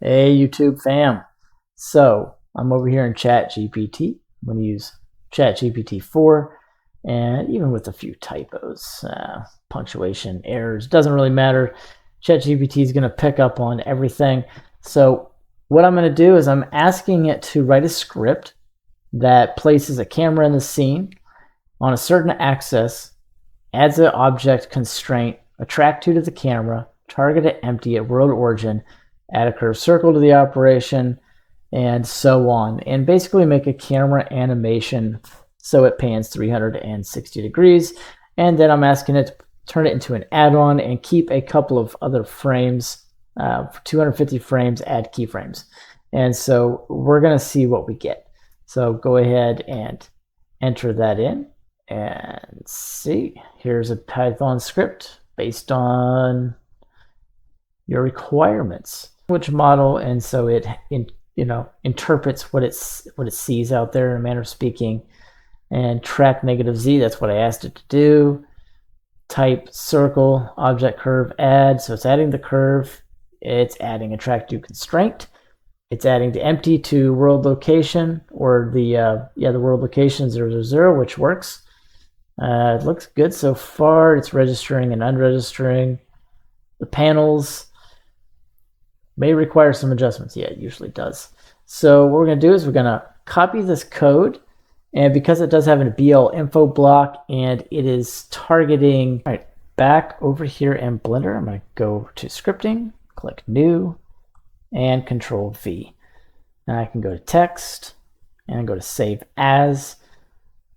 Hey YouTube fam. So I'm over here in GPT. I'm going to use GPT 4, and even with a few typos, punctuation errors, doesn't really matter. GPT is going to pick up on everything. So what I'm going to do is I'm asking it to write a script that places a camera in the scene on a certain axis, adds an object constraint, attract to the camera, target it empty at world origin, add a curved circle to the operation, and so on, and basically make a camera animation so it pans 360 degrees. And then I'm asking it to turn it into an add-on and keep a couple of other frames, 250 frames, add keyframes. And so we're going to see what we get. So go ahead and enter that in and see. Here's a Python script based on your requirements, which model, and so it interprets what it sees out there in a manner of speaking. And track -z, that's what I asked it to do. Type circle, object curve, add, so it's adding the curve, it's adding a track to constraint, it's adding the empty to world location, or the world location 000, which works. It looks good so far. It's registering and unregistering. The panels may require some adjustments. Yeah, it usually does. So what we're going to do is we're going to copy this code, and because it does have a BL info block and it is targeting, all right, back over here in Blender, I'm going to go to scripting, click new, and Control V. And I can go to text and go to save as,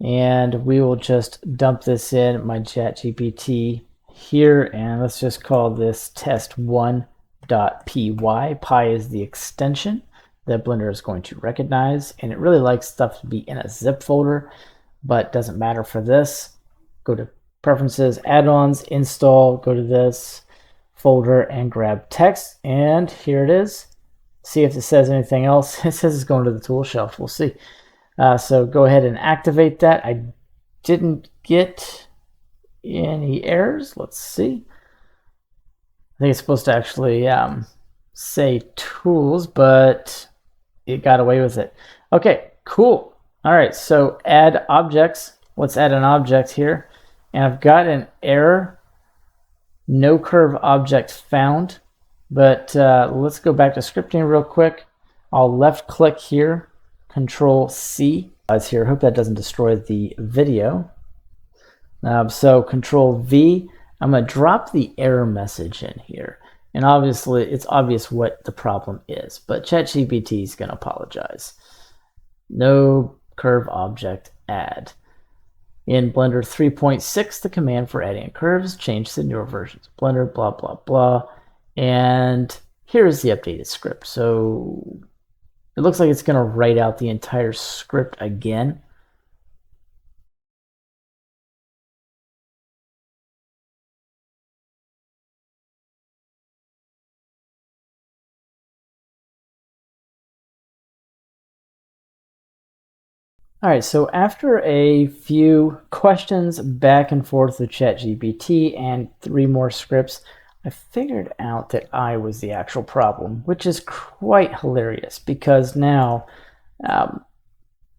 and we will just dump this in my ChatGPT here, and let's just call this test1.py. Py is the extension that Blender is going to recognize, and it really likes stuff to be in a zip folder, but doesn't matter for this. Go to preferences, add-ons, install, go to this folder and grab text, and here it is. See if it says anything else. It says it's going to the tool shelf. We'll see. So go ahead and activate that. I didn't get any errors. Let's see. I think it's supposed to actually say tools, but it got away with it. Okay, cool. All right, so add objects. Let's add an object here. And I've got an error. No curve object found. But let's go back to scripting real quick. I'll left click here, Control C. It's here. I hope that doesn't destroy the video. So Control V. I'm going to drop the error message in here. And obviously, it's obvious what the problem is, but ChatGPT is going to apologize. No curve object add. In Blender 3.6, the command for adding curves changed to newer versions of Blender, blah, blah, blah. And here's the updated script. So it looks like it's going to write out the entire script again. All right, so after a few questions back and forth with ChatGPT and 3 more scripts, I figured out that I was the actual problem, which is quite hilarious because now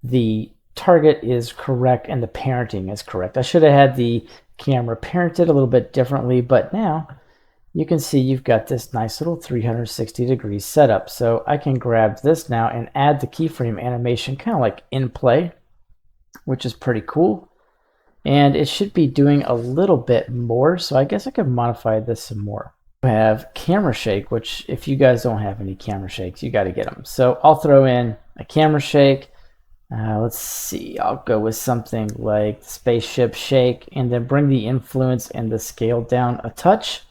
the target is correct and the parenting is correct. I should have had the camera parented a little bit differently, but now you can see you've got this nice little 360 degrees setup. So I can grab this now and add the keyframe animation kind of like in play, which is pretty cool. And it should be doing a little bit more. So I guess I could modify this some more. I have camera shake, which if you guys don't have any camera shakes, you got to get them. So I'll throw in a camera shake. Let's see, I'll go with something like spaceship shake and then bring the influence and the scale down a touch.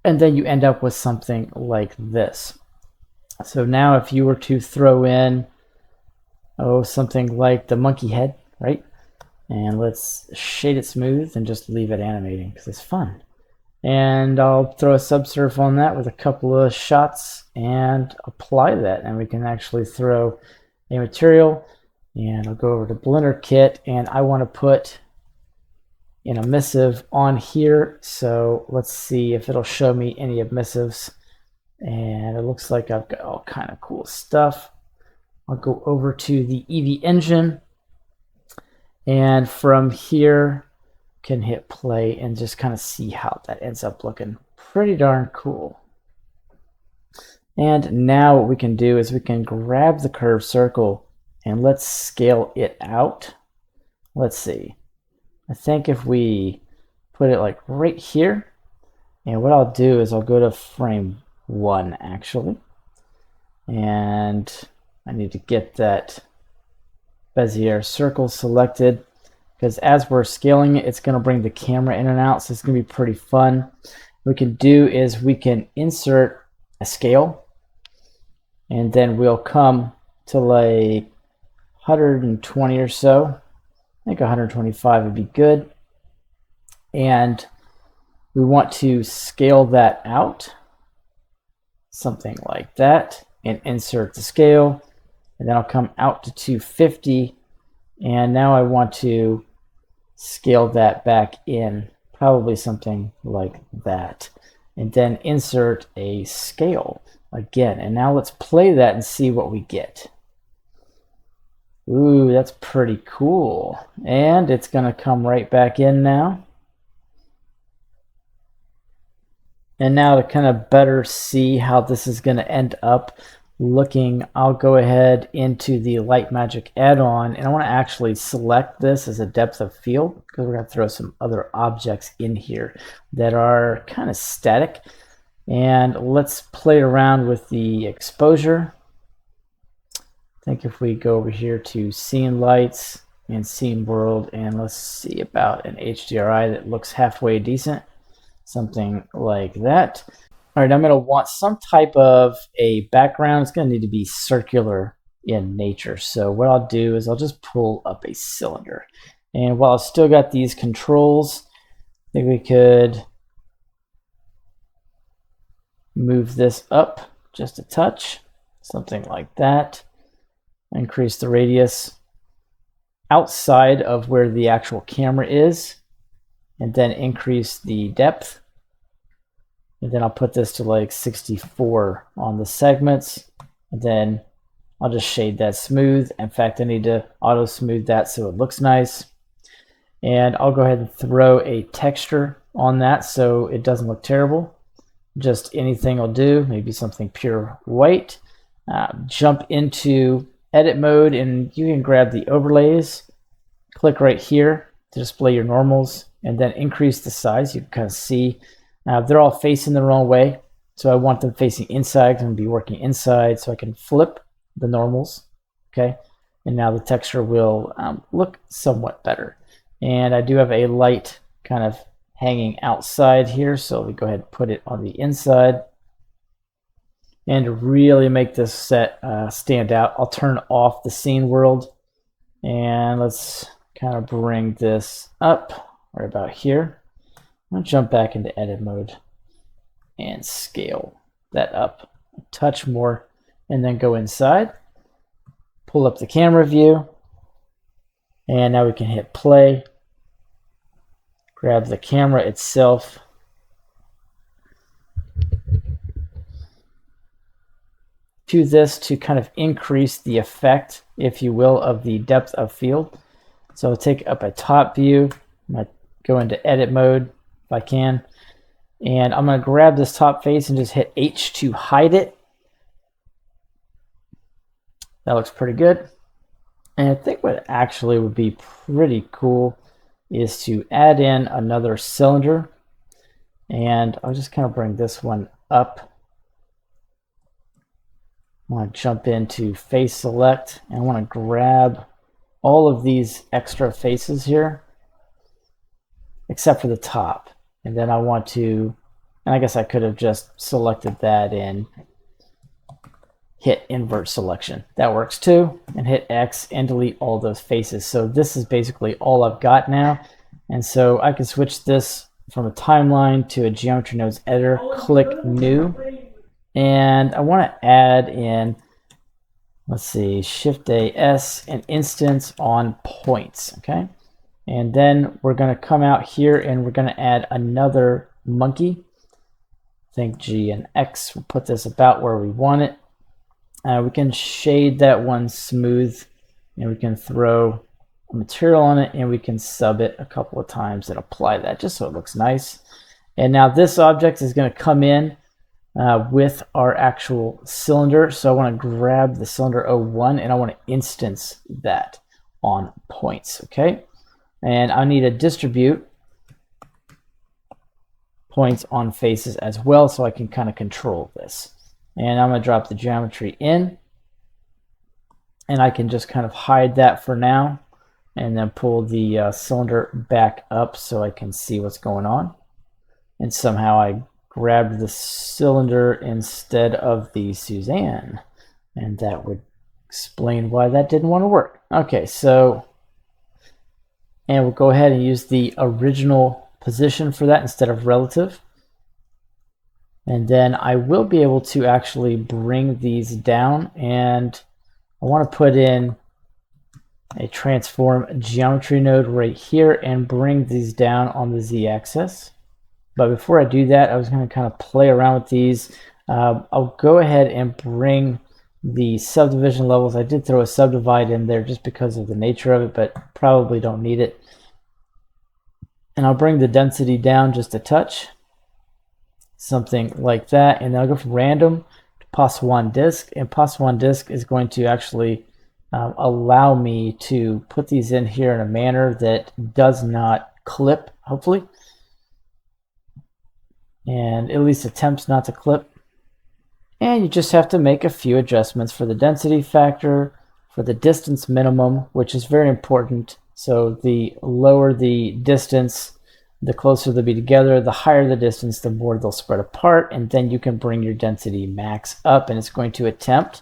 And then you end up with something like this. So now if you were to throw in, something like the monkey head, right? And let's shade it smooth and just leave it animating because it's fun. And I'll throw a subsurf on that with a couple of shots and apply that. And we can actually throw a material. And I'll go over to Blender Kit, and I want to put an emissive on here. So let's see if it'll show me any emissives. And it looks like I've got all kind of cool stuff. I'll go over to the Eevee engine, and from here can hit play and just kind of see how that ends up looking. Pretty darn cool. And now what we can do is we can grab the curved circle and let's scale it out. Let's see. I think if we put it like right here, and what I'll do is I'll go to frame 1 actually, and I need to get that Bezier circle selected, because as we're scaling it, it's going to bring the camera in and out, so it's going to be pretty fun. What we can do is we can insert a scale, and then we'll come to like 120 or so. I think 125 would be good. And we want to scale that out, something like that, and insert the scale. And then I'll come out to 250. And now I want to scale that back in, probably something like that. And then insert a scale again. And now let's play that and see what we get. Ooh, that's pretty cool. And it's going to come right back in now. And now to kind of better see how this is going to end up looking, I'll go ahead into the Light Magic add-on, and I want to actually select this as a depth of field, because we're going to throw some other objects in here that are kind of static. And let's play around with the exposure. I think if we go over here to Scene Lights and Scene World, and let's see about an HDRI that looks halfway decent, something like that. All right, I'm going to want some type of a background. It's going to need to be circular in nature. So what I'll do is I'll just pull up a cylinder. And while I've still got these controls, I think we could move this up just a touch, something like that. Increase the radius outside of where the actual camera is, and then increase the depth. And then I'll put this to like 64 on the segments, and then I'll just shade that smooth. In fact, I need to auto smooth that so it looks nice. And I'll go ahead and throw a texture on that so it doesn't look terrible. Just anything will do, maybe something pure white. Jump into edit mode, and you can grab the overlays, click right here to display your normals, and then increase the size. You can kind of see they're all facing the wrong way, so I want them facing inside. I'm going to be working inside, so I can flip the normals. Okay, and now the texture will look somewhat better. And I do have a light kind of hanging outside here, so we go ahead and put it on the inside. And to really make this set stand out, I'll turn off the scene world, and let's kind of bring this up right about here. I'll jump back into edit mode and scale that up a touch more, and then go inside, pull up the camera view, and now we can hit play, grab the camera itself, to this to kind of increase the effect, if you will, of the depth of field. So I'll take up a top view. I'm going to go into edit mode if I can. And I'm going to grab this top face and just hit H to hide it. That looks pretty good. And I think what actually would be pretty cool is to add in another cylinder. And I'll just kind of bring this one up. I want to jump into face select, and I want to grab all of these extra faces here, except for the top. And then I want to, and I guess I could have just selected that and hit invert selection. That works too. And hit X and delete all those faces. So this is basically all I've got now. And so I can switch this from a timeline to a geometry nodes editor, click new. And I want to add in, let's see, Shift A S, an instance on points, okay? And then we're going to come out here and we're going to add another monkey. think G and X. We'll put this about where we want it. We can shade that one smooth, and we can throw a material on it, and we can sub it a couple of times and apply that just so it looks nice. And now this object is going to come in with our actual cylinder. So I want to grab the cylinder 01 and I want to instance that on points. Okay, and I need to distribute points on faces as well so I can kind of control this. And I'm going to drop the geometry in, and I can just kind of hide that for now and then pull the cylinder back up so I can see what's going on. And somehow I grabbed the cylinder instead of the Suzanne, and that would explain why that didn't want to work. Okay, so, and we'll go ahead and use the original position for that instead of relative. And then I will be able to actually bring these down, and I want to put in a transform geometry node right here and bring these down on the z-axis. But before I do that, I was going to kind of play around with these. I'll go ahead and bring the subdivision levels. I did throw a subdivide in there just because of the nature of it, but probably don't need it. And I'll bring the density down just a touch, something like that. And then I'll go from random to pos1 disk, and pos1 disk is going to actually allow me to put these in here in a manner that does not clip, hopefully, and at least attempts not to clip. And you just have to make a few adjustments for the density factor, for the distance minimum, which is very important. So the lower the distance, the closer they'll be together. The higher the distance, the more they'll spread apart. And then you can bring your density max up, and it's going to attempt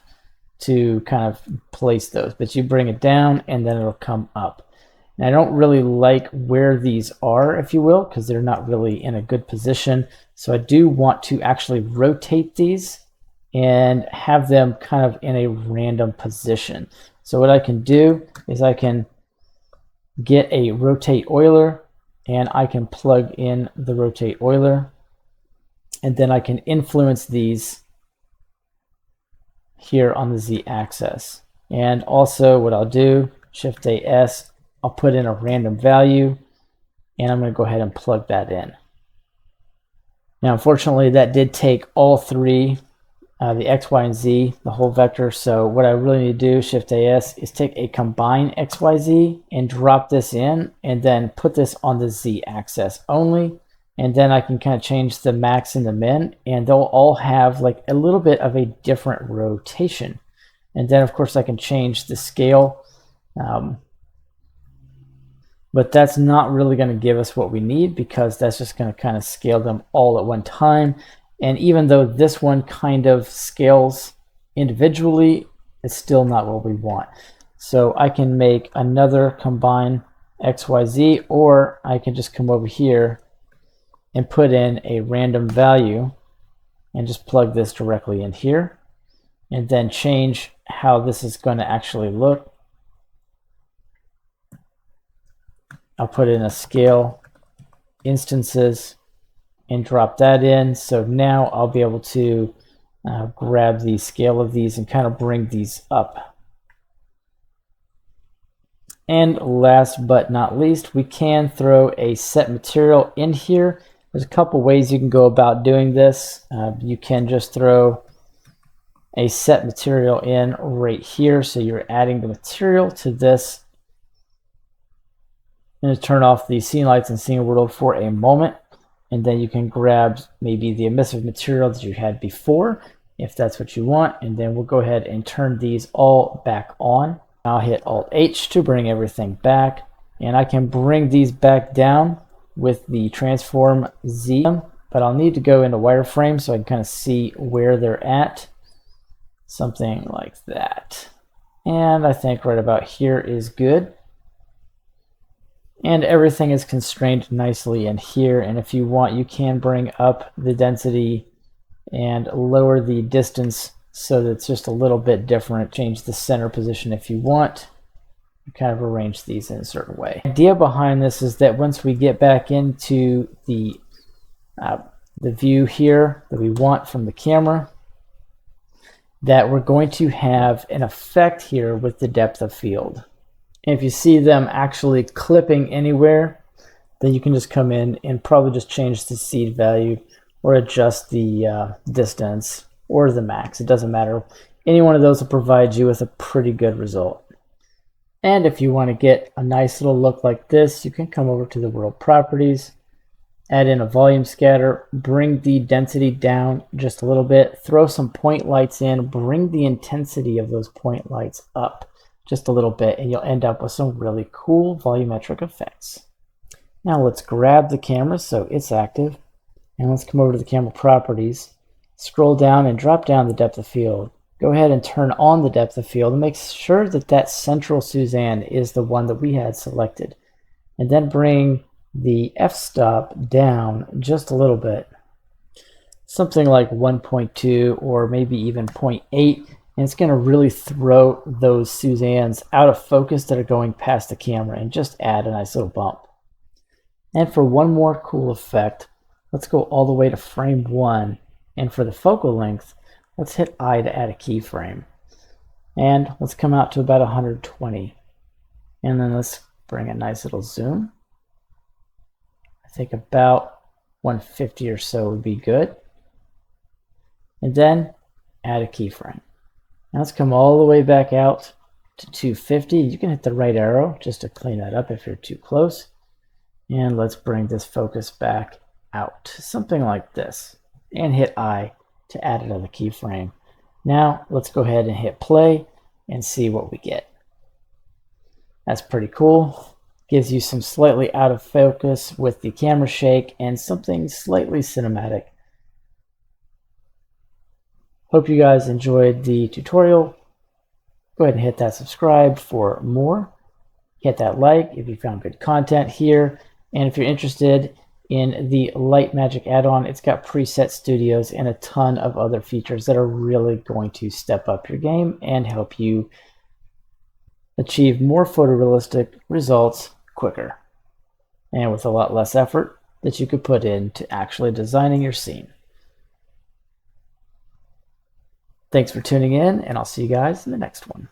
to kind of place those. But you bring it down, and then it'll come up. And I don't really like where these are, if you will, because they're not really in a good position. So I do want to actually rotate these and have them kind of in a random position. So what I can do is I can get a rotate Euler, and I can plug in the rotate Euler, and then I can influence these here on the z-axis. And also what I'll do, Shift AS, I'll put in a random value, and I'm going to go ahead and plug that in. Now unfortunately that did take all three, the x, y, and z, the whole vector. So what I really need to do, Shift AS, is take a combine x, y, z and drop this in, and then put this on the z-axis only. And then I can kind of change the max and the min, and they'll all have like a little bit of a different rotation. And then of course I can change the scale, but that's not really going to give us what we need, because that's just going to kind of scale them all at one time. And even though this one kind of scales individually, it's still not what we want. So I can make another combine XYZ, or I can just come over here and put in a random value and just plug this directly in here, and then change how this is going to actually look. I'll put in a scale instances and drop that in. So now I'll be able to grab the scale of these and kind of bring these up. And last but not least, we can throw a set material in here. There's a couple ways you can go about doing this. You can just throw a set material in right here. So you're adding the material to this. I'm going to turn off the scene lights and scene world for a moment. And then you can grab maybe the emissive material that you had before, if that's what you want. And then we'll go ahead and turn these all back on. I'll hit Alt-H to bring everything back. And I can bring these back down with the transform Z. But I'll need to go into wireframe so I can kind of see where they're at. Something like that. And I think right about here is good. And everything is constrained nicely in here. And if you want, you can bring up the density and lower the distance so that it's just a little bit different. Change the center position if you want. You kind of arrange these in a certain way. The idea behind this is that once we get back into the the view here that we want from the camera, that we're going to have an effect here with the depth of field. And if you see them actually clipping anywhere, then you can just come in and probably just change the seed value or adjust the distance or the max. It doesn't matter. Any one of those will provide you with a pretty good result. And if you want to get a nice little look like this, you can come over to the world properties, add in a volume scatter, bring the density down just a little bit, throw some point lights in, bring the intensity of those point lights up just a little bit, and you'll end up with some really cool volumetric effects. Now let's grab the camera so it's active, and let's come over to the camera properties, scroll down and drop down the depth of field. Go ahead and turn on the depth of field and make sure that that central Suzanne is the one that we had selected. And then bring the f-stop down just a little bit. Something like 1.2 or maybe even 0.8. And it's going to really throw those Suzannes out of focus that are going past the camera and just add a nice little bump. And for one more cool effect, let's go all the way to frame 1. And for the focal length, let's hit I to add a keyframe. And let's come out to about 120. And then let's bring a nice little zoom. I think about 150 or so would be good. And then add a keyframe. Now let's come all the way back out to 250. You can hit the right arrow just to clean that up if you're too close. And let's bring this focus back out, something like this. And hit I to add another keyframe. Now let's go ahead and hit play and see what we get. That's pretty cool. Gives you some slightly out of focus with the camera shake and something slightly cinematic. Hope you guys enjoyed the tutorial. Go ahead and hit that subscribe for more. Hit that like if you found good content here. And if you're interested in the Light Magic add-on, it's got preset studios and a ton of other features that are really going to step up your game and help you achieve more photorealistic results quicker and with a lot less effort that you could put into actually designing your scene. Thanks for tuning in, and I'll see you guys in the next one.